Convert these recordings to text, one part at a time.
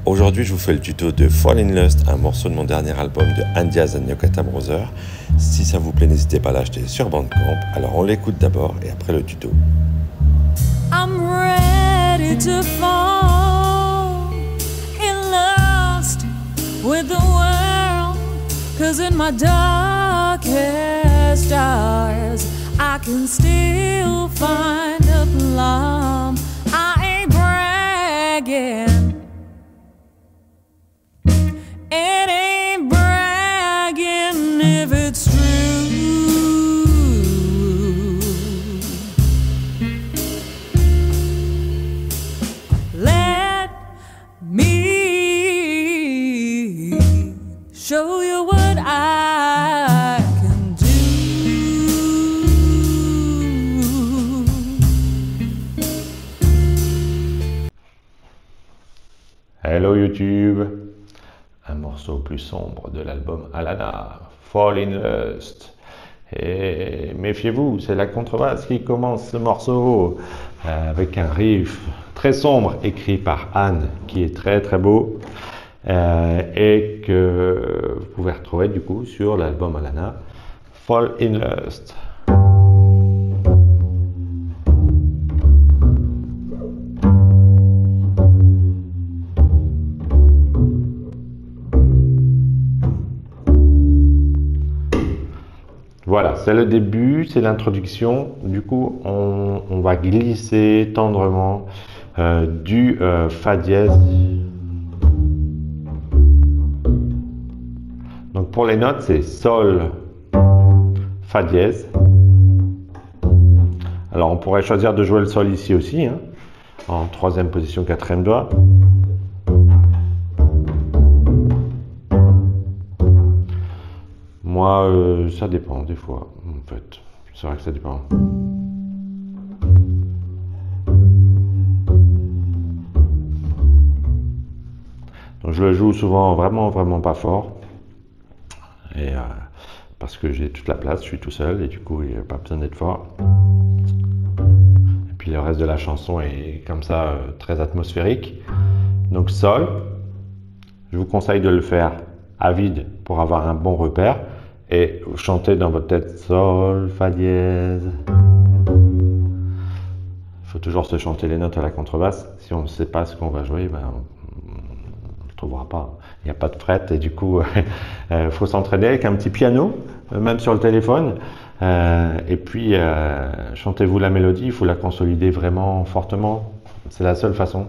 Aujourd'hui, je vous fais le tuto de Fall in Lust, un morceau de mon dernier album de Andiaz and Yokata Brothers. Si ça vous plaît, n'hésitez pas à l'acheter sur Bandcamp. Alors on l'écoute d'abord et après le tuto. I'm ready to fall in lust with the world, 'cause in my darkest hours I can still find a plum. I ain't bragging. It ain't bragging if it's true. Let me show you what I can do. Hello YouTube. Un morceau plus sombre de l'album Alana, Fall in Lust. Et méfiez-vous, c'est la contrebasse qui commence ce morceau avec un riff très sombre écrit par Anne, qui est très très beau et que vous pouvez retrouver du coup sur l'album Alana, Fall in Lust. Voilà, c'est le début, c'est l'introduction. Du coup, on va glisser tendrement du Fa dièse. Donc pour les notes, c'est Sol, Fa dièse. Alors on pourrait choisir de jouer le Sol ici aussi, hein, en troisième position, quatrième doigt. Moi, ça dépend des fois, en fait. C'est vrai que ça dépend. Donc je le joue souvent vraiment pas fort. Et parce que j'ai toute la place, je suis tout seul et du coup il n'y a pas besoin d'être fort. Et puis le reste de la chanson est comme ça, très atmosphérique. Donc Sol, je vous conseille de le faire à vide pour avoir un bon repère. Et vous chantez dans votre tête Sol, Fa dièse. Il faut toujours se chanter les notes à la contrebasse. Si on ne sait pas ce qu'on va jouer, ben, on ne le trouvera pas. Il n'y a pas de fret et du coup, il faut s'entraîner avec un petit piano, même sur le téléphone. Et puis, chantez-vous la mélodie, il faut la consolider vraiment fortement. C'est la seule façon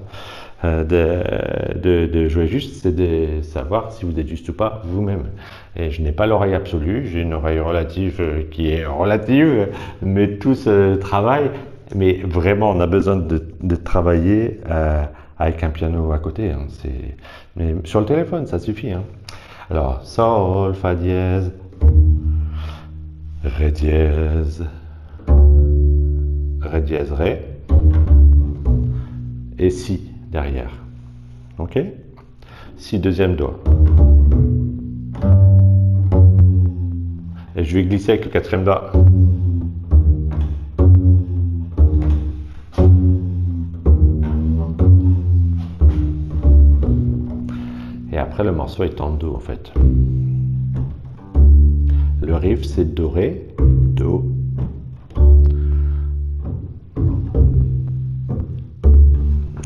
de jouer juste, c'est de savoir si vous êtes juste ou pas vous-même. Et je n'ai pas l'oreille absolue, j'ai une oreille relative qui est relative, mais tout se travaille. Mais vraiment, on a besoin de travailler avec un piano à côté. Hein. Mais sur le téléphone, ça suffit. Hein. Alors, Sol, Fa dièse, Ré dièse, Ré dièse, Ré, et Si derrière. Ok? Si deuxième doigt. Et je vais glisser avec le quatrième doigt. Et après le morceau est en Do en fait. Le riff c'est Do, Ré, Do.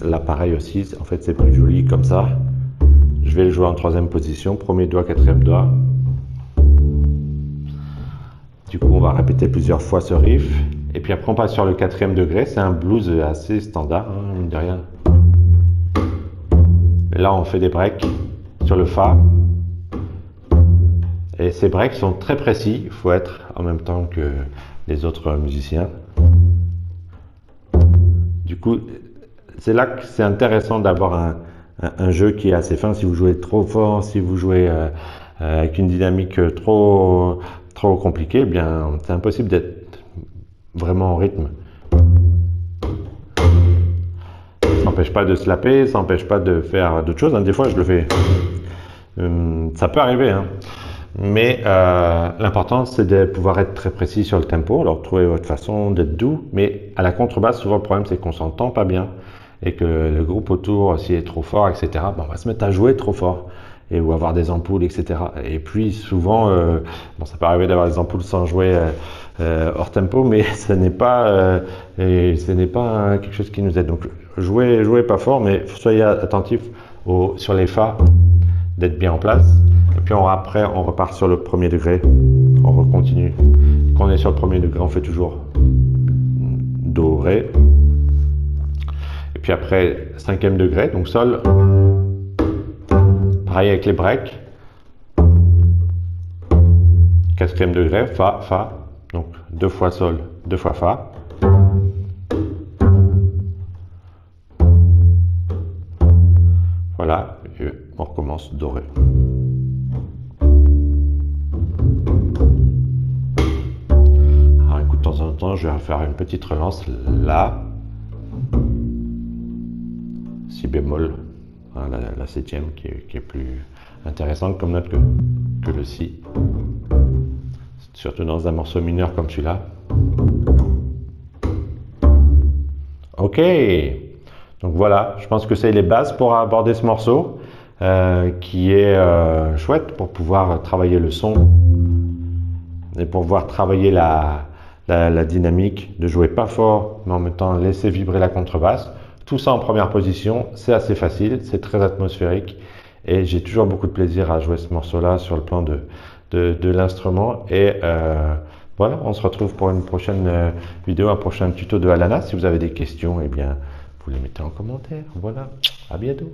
Là pareil aussi, en fait c'est plus joli comme ça. Je vais le jouer en troisième position, premier doigt, quatrième doigt. Du coup on va répéter plusieurs fois ce riff. Et puis après on passe sur le quatrième degré, c'est un blues assez standard, hein, mine de rien. Et là on fait des breaks sur le Fa. Et ces breaks sont très précis, il faut être en même temps que les autres musiciens. Du coup, c'est là que c'est intéressant d'avoir un jeu qui est assez fin. Si vous jouez trop fort, si vous jouez avec une dynamique trop compliquée, eh bien c'est impossible d'être vraiment en rythme. Ça n'empêche pas de slapper, ça n'empêche pas de faire d'autres choses. Hein. Des fois, je le fais. Ça peut arriver, hein. Mais l'important, c'est de pouvoir être très précis sur le tempo. Alors, trouvez votre façon d'être doux. Mais à la contrebasse, souvent, le problème, c'est qu'on s'entend pas bien. et que le groupe autour s'il est trop fort, etc., ben, on va se mettre à jouer trop fort ou avoir des ampoules, etc. Et puis souvent, bon, ça peut arriver d'avoir des ampoules sans jouer hors tempo, mais ce n'est pas quelque chose qui nous aide. Donc jouez pas fort, mais soyez attentifs sur les fa, d'être bien en place. Et puis après, on repart sur le premier degré, on recontinue. Quand on est sur le premier degré, on fait toujours do, ré. Et puis après, 5e degré, donc sol. Pareil avec les breaks. 4e degré, fa, fa. Donc 2 fois sol, 2 fois fa. Voilà, et on recommence do, ré. Alors écoute, de temps en temps, je vais faire une petite relance là. Si bémol, hein, la 7e qui est plus intéressante comme note que le si. Surtout dans un morceau mineur comme celui-là. Ok, donc voilà, je pense que c'est les bases pour aborder ce morceau qui est chouette pour pouvoir travailler le son et pour pouvoir travailler la dynamique, de jouer pas fort mais en même temps laisser vibrer la contrebasse. Tout ça en première position, c'est assez facile, c'est très atmosphérique et j'ai toujours beaucoup de plaisir à jouer ce morceau-là sur le plan de l'instrument. Et voilà, on se retrouve pour une prochaine vidéo, un prochain tuto de Alana. Si vous avez des questions, eh bien, vous les mettez en commentaire. Voilà, à bientôt.